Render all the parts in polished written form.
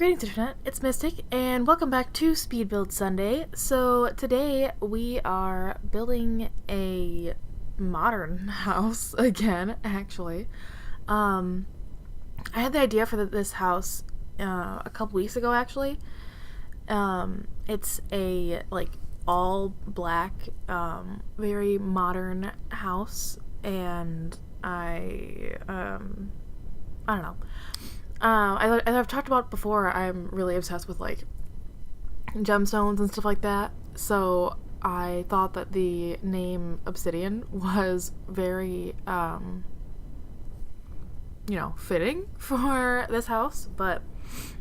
Greetings Internet, it's Mystic, and welcome back to SpeedBuild Sunday. So today we are building a modern house again, actually. I had the idea for this house a couple weeks ago, actually. It's a, all black, very modern house, and I don't know. As I've talked about before, I'm really obsessed with, gemstones and stuff like that, so I thought that the name Obsidian was very, fitting for this house, but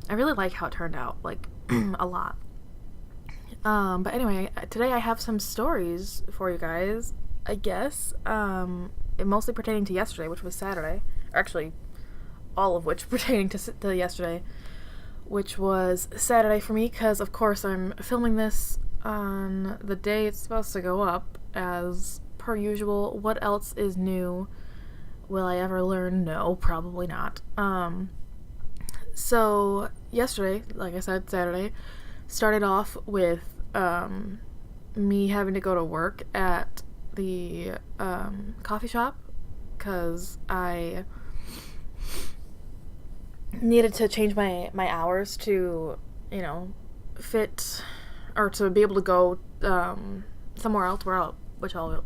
I really like how it turned out, a lot. But anyway, today I have some stories for you guys, I guess, mostly pertaining to yesterday, which was Saturday, or actually, all of which pertaining to yesterday, which was Saturday for me, because of course I'm filming this on the day it's supposed to go up, as per usual. What else is new? Will I ever learn? No, probably not. So yesterday, like I said, Saturday, started off with me having to go to work at the coffee shop, because I needed to change my hours to, fit, or to be able to go somewhere else which I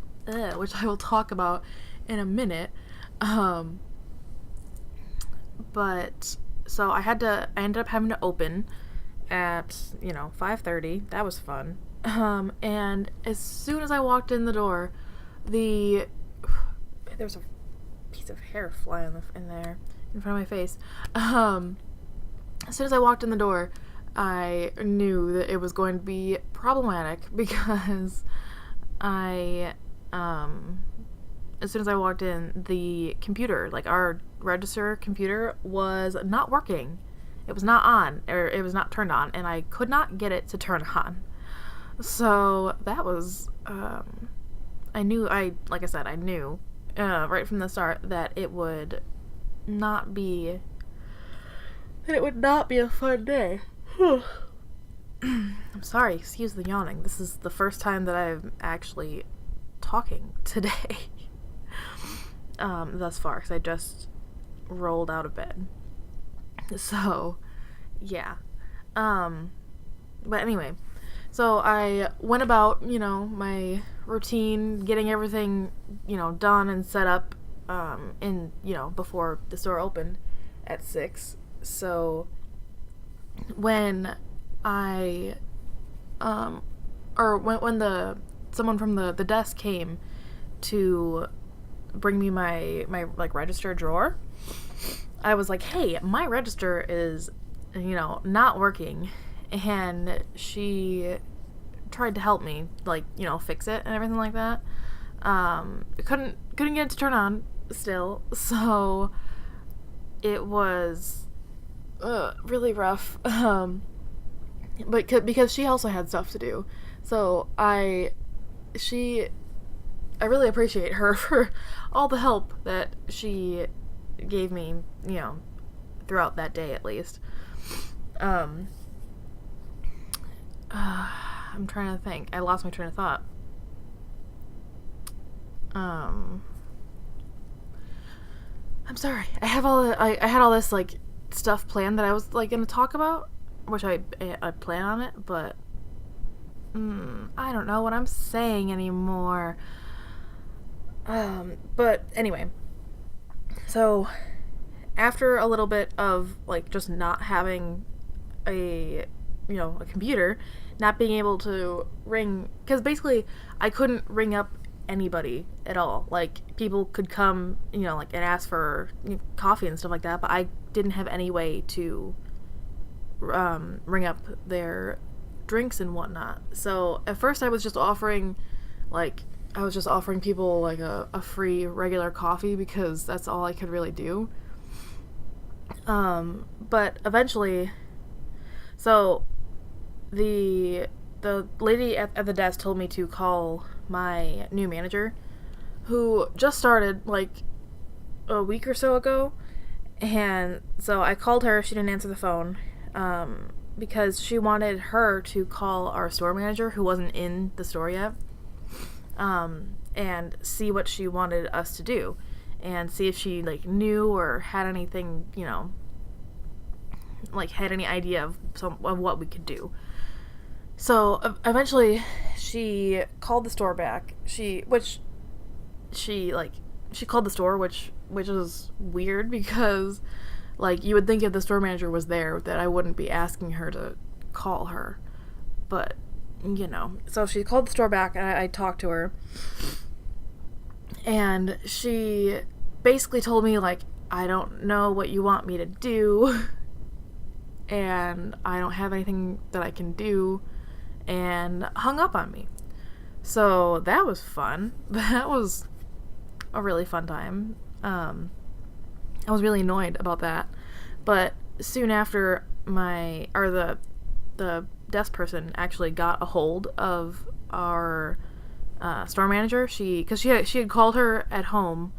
will talk about in a minute. But so I ended up having to open at 5:30. That was fun. And as soon as I walked in the door, there was a piece of hair flying in there in front of my face. As soon as I walked in the door, I knew that it was going to be problematic, because as soon as I walked in, the computer, our register computer, was not working. It was not on, or it was not turned on, and I could not get it to turn on. So that was, I knew right from the start that it would not be a fun day. I'm sorry, excuse the yawning. This is the first time that I'm actually talking today. Thus far, because I just rolled out of bed. So, yeah. But anyway, so I went about, my routine, getting everything, done and set up, before the store opened at 6. So when I, when someone from the desk came to bring me my register drawer, I was like, hey, my register is, not working. And she tried to help me, fix it and everything like that. Couldn't get it to turn on still, so it was really rough. But because she also had stuff to do, so I really appreciate her for all the help that she gave me, throughout that day at least. I'm trying to think. I lost my train of thought. I'm sorry. I had all this stuff planned that I was gonna talk about, which I plan on it, but I don't know what I'm saying anymore. But anyway, so after a little bit of just not having a computer, not being able to ring, because basically I couldn't ring up anybody at all. People could come, and ask for coffee and stuff like that, but I didn't have any way to ring up their drinks and whatnot. So at first I was just offering people a free regular coffee, because that's all I could really do. But eventually, so the lady at the desk told me to call my new manager, who just started a week or so ago, and so I called her. She didn't answer the phone. because she wanted her to call our store manager, who wasn't in the store yet, and see what she wanted us to do, and see if she like knew or had anything, you know, like had any idea of what we could do. So eventually she called the store back. She called the store, which is weird, because like you would think if the store manager was there that I wouldn't be asking her to call her, but you know. So she called the store back, and I talked to her, and she basically told me like, I don't know what you want me to do, and I don't have anything that I can do, and hung up on me. So that was fun. That was a really fun time. I was really annoyed about that, but soon after the desk person actually got a hold of our store manager. Because she had called her at home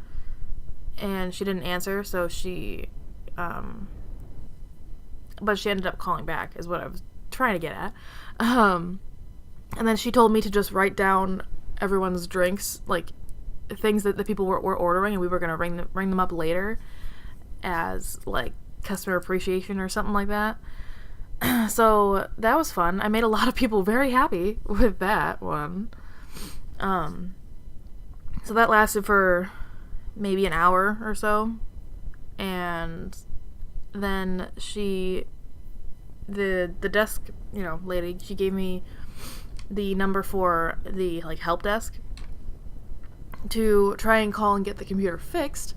and she didn't answer, so but she ended up calling back, is what I was trying to get at. And then she told me to just write down everyone's drinks, like things that the people were ordering, and we were gonna ring them up later as like customer appreciation or something like that. So that was fun. I made a lot of people very happy with that one. So that lasted for maybe an hour or so, and then the desk, you know, lady, she gave me the number for the like help desk to try and call and get the computer fixed.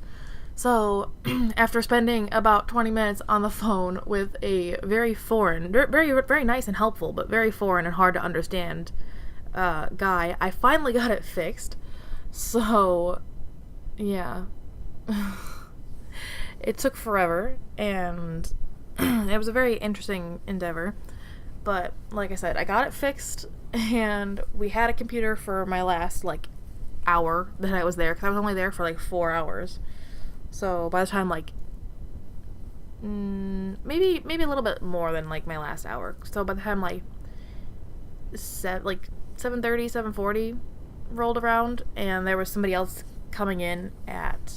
So after spending about 20 minutes on the phone with a very foreign, very, very nice and helpful, but very foreign and hard to understand guy, I finally got it fixed. So yeah. It took forever, and it was a very interesting endeavor, but like I said, I got it fixed, and we had a computer for my last like hour that I was there, because I was only there for like 4 hours. So by the time like maybe a little bit more than like my last hour. So by the time like 7:30, 7:40 rolled around, and there was somebody else coming in at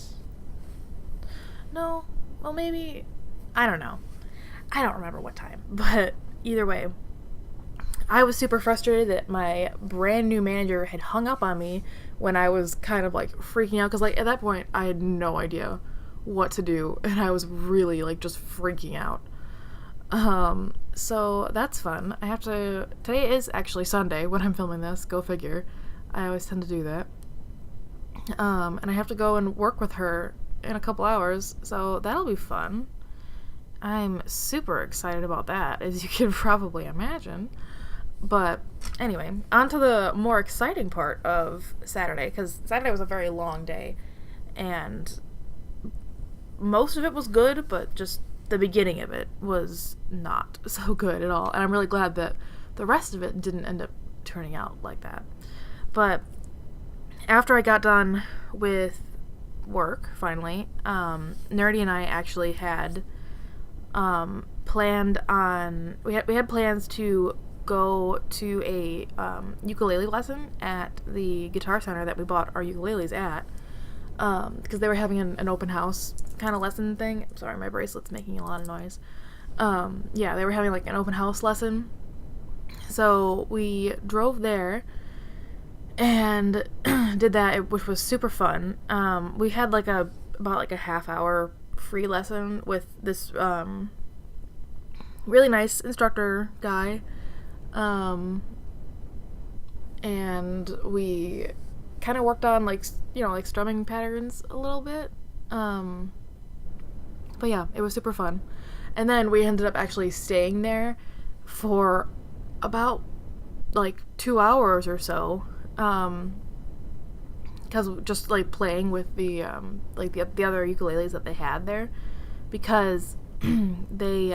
maybe, I don't know. I don't remember what time, but either way, I was super frustrated that my brand new manager had hung up on me when I was kind of like freaking out, because like at that point I had no idea what to do, and I was really like just freaking out. So that's fun. Today is actually Sunday when I'm filming this, go figure. I always tend to do that. And I have to go and work with her in a couple hours, so that'll be fun. I'm super excited about that, as you can probably imagine. But anyway, on to the more exciting part of Saturday, because Saturday was a very long day, and most of it was good, but just the beginning of it was not so good at all. And I'm really glad that the rest of it didn't end up turning out like that. But after I got done with work, finally, Nerdy and I actually had planned on, we had plans to go to a ukulele lesson at the guitar center that we bought our ukuleles at, because they were having an open house kind of lesson thing. Sorry, my bracelet's making a lot of noise. Yeah, they were having like an open house lesson, so we drove there and did that, which was super fun. We had like about a half-hour free lesson with this really nice instructor guy, and we kind of worked on like strumming patterns a little bit. But yeah, it was super fun. And then we ended up actually staying there for about like 2 hours or so, because just like playing with the like the other ukuleles that they had there, because they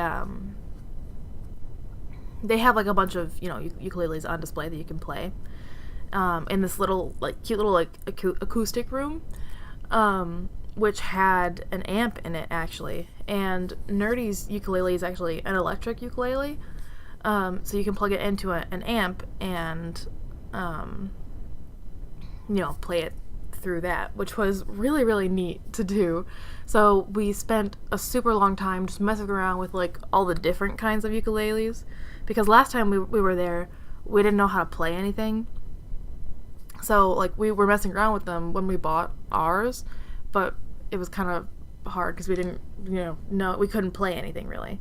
have like a bunch of ukuleles on display that you can play in this little like cute little like acoustic room, which had an amp in it actually, And Nerdy's ukulele is actually an electric ukulele. So you can plug it into an amp and, play it through that, which was really, really neat to do. So we spent a super long time just messing around with like all the different kinds of ukuleles, because last time we were there, we didn't know how to play anything. So like we were messing around with them when we bought ours, but it was kind of hard because we didn't, we couldn't play anything really.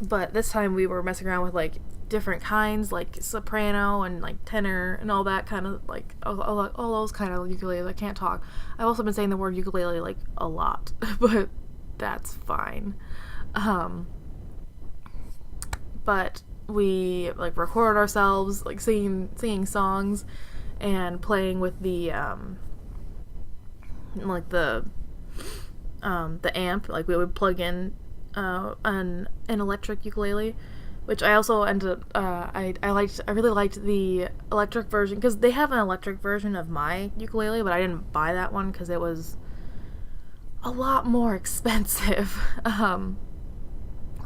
But this time we were messing around with like different kinds, like soprano and like tenor and all that kind of like all those kind of ukuleles. I can't talk. I've also been saying the word ukulele like a lot, but that's fine. But we like recorded ourselves like singing songs and playing with the amp. Like we would plug in an electric ukulele, which I also ended up I really liked the electric version, because they have an electric version of my ukulele, but I didn't buy that one because it was a lot more expensive.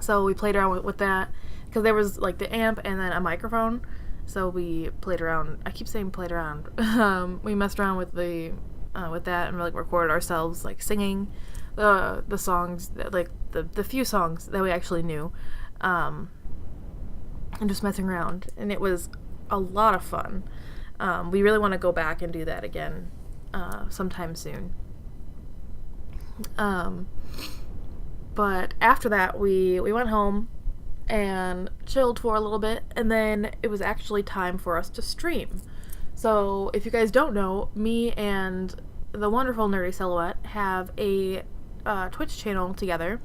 So we played around with that, because there was like the amp and then a microphone, so we played around. I keep saying played around. We messed around with with that and like recorded ourselves like singing the songs, like the few songs that we actually knew, and just messing around, and it was a lot of fun. We really want to go back and do that again sometime soon. But after that we went home and chilled for a little bit, and then it was actually time for us to stream. So if you guys don't know, me and the wonderful Nerdy Silhouette have a Twitch channel together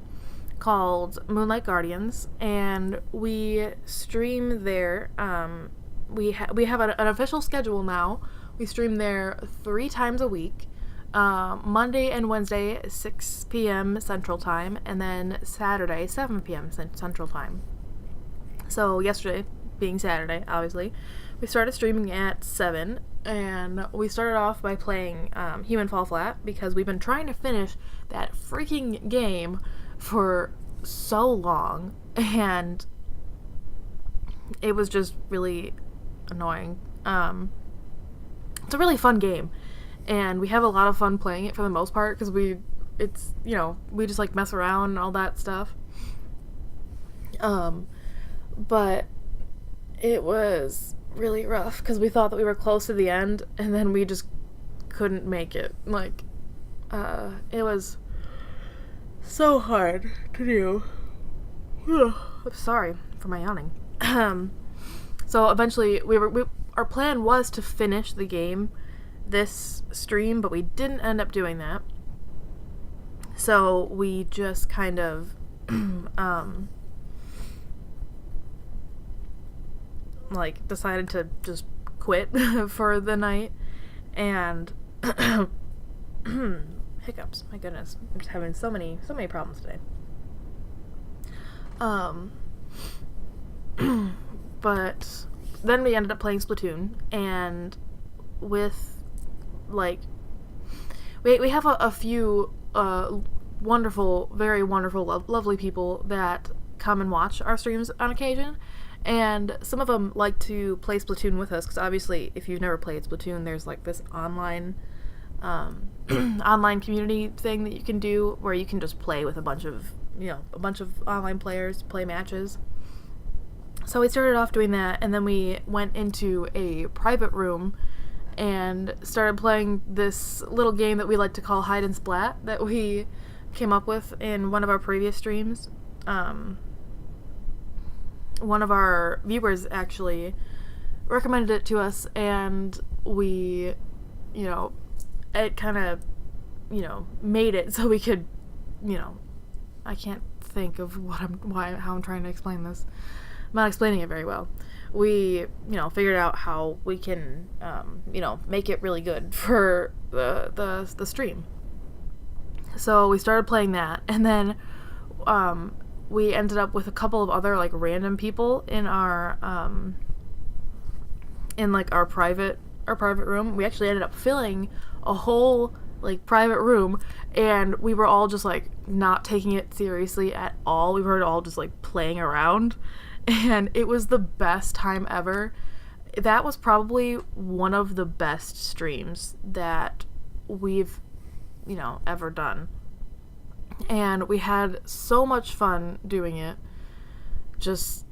called Moonlight Guardians, and we stream there. We have an official schedule now. We stream there 3 times a week, Monday and Wednesday 6 p.m. Central Time, and then Saturday 7 p.m. Central Time. So yesterday, being Saturday, obviously, we started streaming at 7, and we started off by playing Human Fall Flat, because we've been trying to finish that freaking game for so long, and it was just really annoying. It's a really fun game, and we have a lot of fun playing it for the most part, because we just like mess around and all that stuff. But it was really rough, because we thought that we were close to the end, and then we just couldn't make it. Like, it was so hard to do. I'm sorry for my yawning. So eventually our plan was to finish the game this stream, but we didn't end up doing that. So we just kind of like decided to just quit for the night, and hiccups, my goodness, I'm just having so many problems today. But then we ended up playing Splatoon, and with like we have a few wonderful, very wonderful, lovely people that come and watch our streams on occasion. And some of them like to play Splatoon with us, because obviously if you've never played Splatoon, there's like this online online community thing that you can do, where you can just play with a bunch of online players, play matches. So we started off doing that, and then we went into a private room and started playing this little game that we like to call Hide and Splat, that we came up with in one of our previous streams. One of our viewers actually recommended it to us, and we, it kind of, made it so we could, I can't think of how I'm trying to explain this. I'm not explaining it very well. We, figured out how we can, make it really good for the stream. So we started playing that, and then, we ended up with a couple of other like random people in our in like our private room. We actually ended up filling a whole like private room, and we were all just like not taking it seriously at all. We were all just like playing around, and it was the best time ever. That was probably one of the best streams that we've, you know, ever done. And we had so much fun doing it. Just,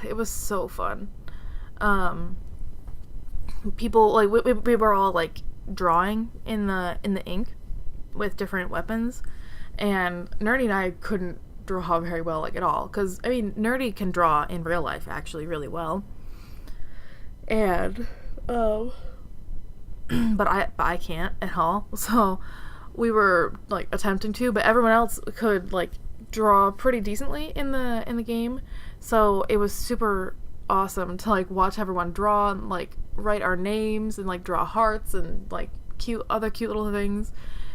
it was so fun. People, like, we were all, like, drawing in the ink with different weapons. And Nerdy and I couldn't draw very well, like, at all. Because, I mean, Nerdy can draw in real life, actually, really well. And, but I can't at all. So we were like attempting to, but everyone else could like draw pretty decently in the game. So it was super awesome to like watch everyone draw and like write our names and like draw hearts and like cute little things.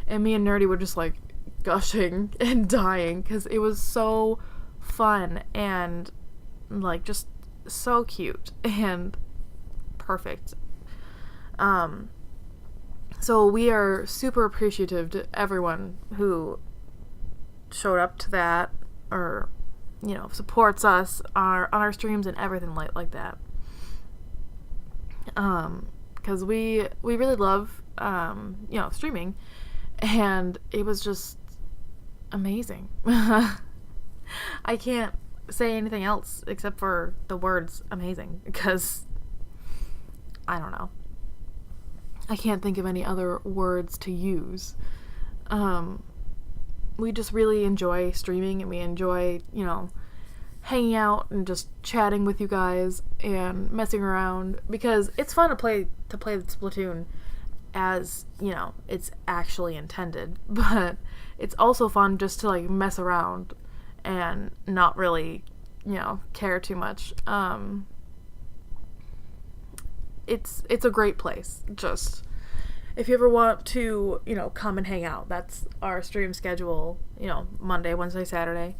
And me and Nerdy were just like gushing and dying because it was so fun and like just so cute and perfect. So we are super appreciative to everyone who showed up to that or, you know, supports us on our streams and everything like that. Because we really love, you know, streaming, and it was just amazing. I can't say anything else except for the words amazing, because I don't know. I can't think of any other words to use. We just really enjoy streaming, and we enjoy, you know, hanging out and just chatting with you guys and messing around, because it's fun to play Splatoon as, you know, it's actually intended, but it's also fun just to like mess around and not really, you know, care too much. It's a great place. Just if you ever want to, you know, come and hang out, that's our stream schedule, you know, Monday, Wednesday, Saturday.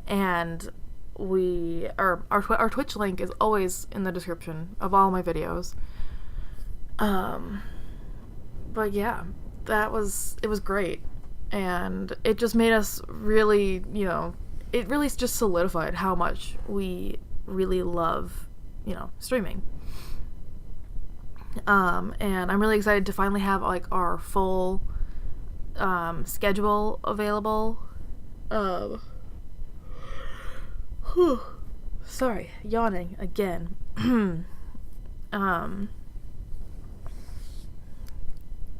And our Twitch link is always in the description of all my videos. But yeah, it was great. And it just made us really, you know, it really just solidified how much we really love, you know, streaming. And I'm really excited to finally have like our full schedule available. Sorry, yawning again.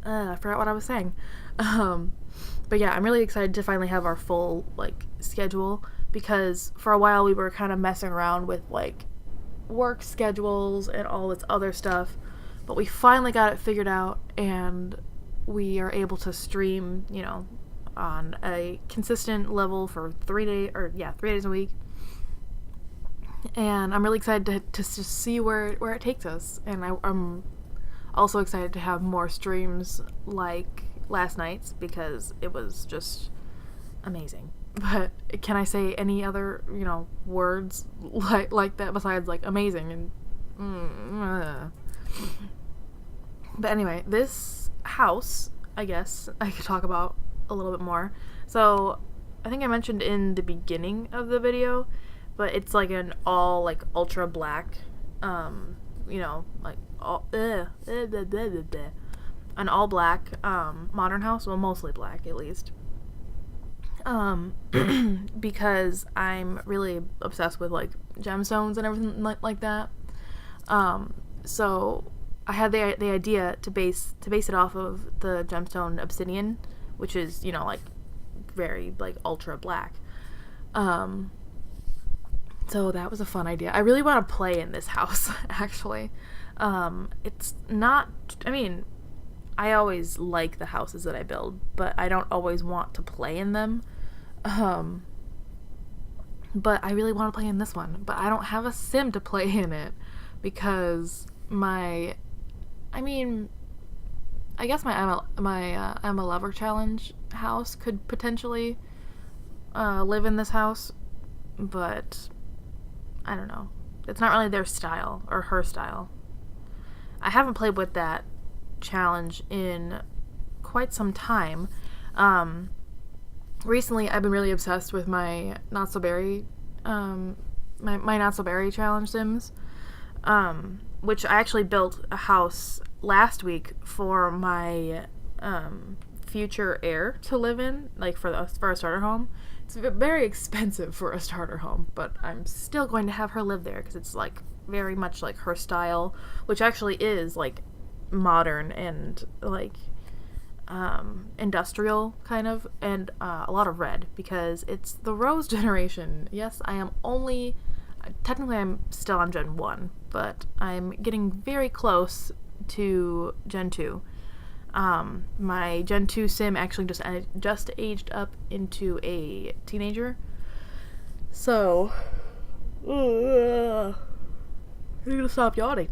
I forgot what I was saying. But yeah, I'm really excited to finally have our full like schedule, because for a while we were kind of messing around with like work schedules and all this other stuff. But we finally got it figured out, and we are able to stream, you know, on a consistent level for 3 days a week. And I'm really excited to see where it takes us. And I'm also excited to have more streams like last night's, because it was just amazing. But can I say any other, you know, words like that besides like amazing and But anyway, this house, I guess I could talk about a little bit more. So I think I mentioned in the beginning of the video, but it's like an all like ultra black, you know, like all an all black modern house, well, mostly black at least. Because I'm really obsessed with like gemstones and everything like that. So I had the idea to base it off of the gemstone obsidian, which is, you know, like very like ultra black. So that was a fun idea. I really want to play in this house, actually. It's not, I mean, I always like the houses that I build, but I don't always want to play in them. But I really want to play in this one, but I don't have a sim to play in it, because I guess my I'm a Lover challenge house could potentially live in this house, but I don't know. It's not really their style or her style. I haven't played with that challenge in quite some time. Recently I've been really obsessed with my Not So Berry, my Not So Berry challenge sims, which I actually built a house last week for my future heir to live in, like for a starter home. It's very expensive for a starter home, but I'm still going to have her live there because it's like very much like her style, which actually is like modern and like industrial kind of, and a lot of red because it's the Rose generation. Yes, technically I'm still on Gen 1, but I'm getting very close to Gen 2. My Gen 2 sim actually just aged up into a teenager. So, I'm gonna stop yawning.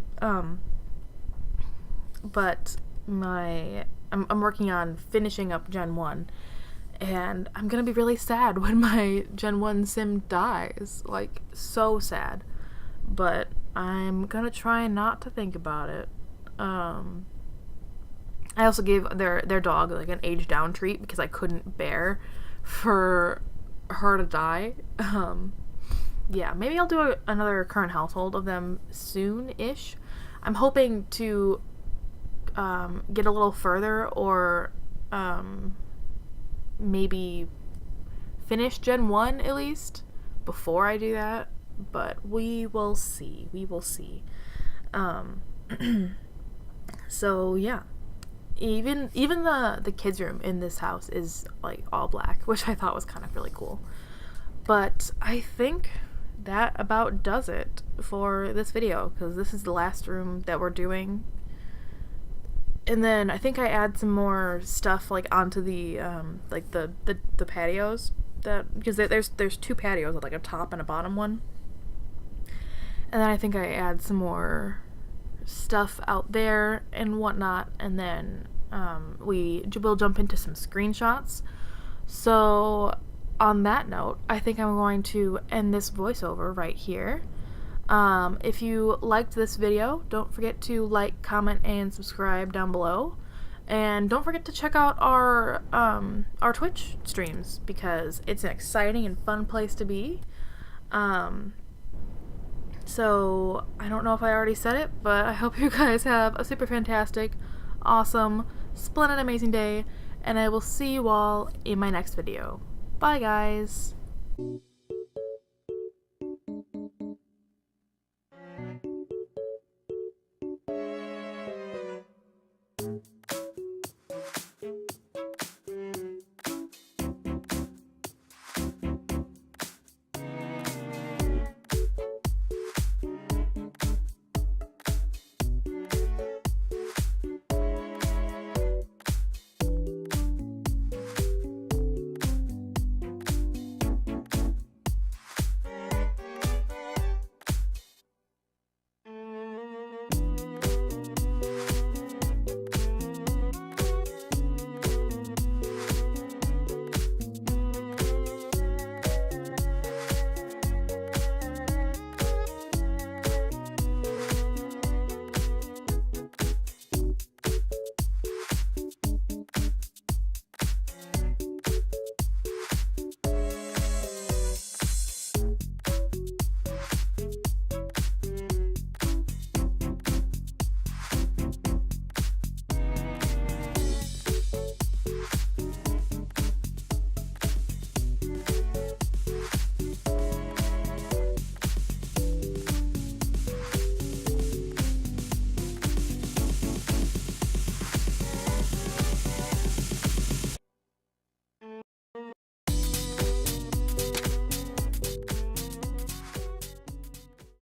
But I'm working on finishing up Gen 1, and I'm gonna be really sad when my Gen 1 sim dies. Like, so sad. But I'm gonna try not to think about it. I also gave their dog like an age down treat because I couldn't bear for her to die. Yeah, maybe I'll do another current household of them soon-ish. I'm hoping to get a little further, or maybe finish Gen 1 at least before I do that, but we will see. So yeah, even the kids' room in this house is like all black, which I thought was kind of really cool. But I think that about does it for this video, because this is the last room that we're doing. And then I think I add some more stuff like onto the like the patios, that because there's two patios, like a top and a bottom one. And then I think I add some more stuff out there and whatnot, and then we will jump into some screenshots. So on that note, I think I'm going to end this voiceover right here. If you liked this video, don't forget to like, comment, and subscribe down below. And don't forget to check out our Twitch streams, because it's an exciting and fun place to be. So I don't know if I already said it, but I hope you guys have a super fantastic, awesome, splendid, amazing day, and I will see you all in my next video. Bye, guys!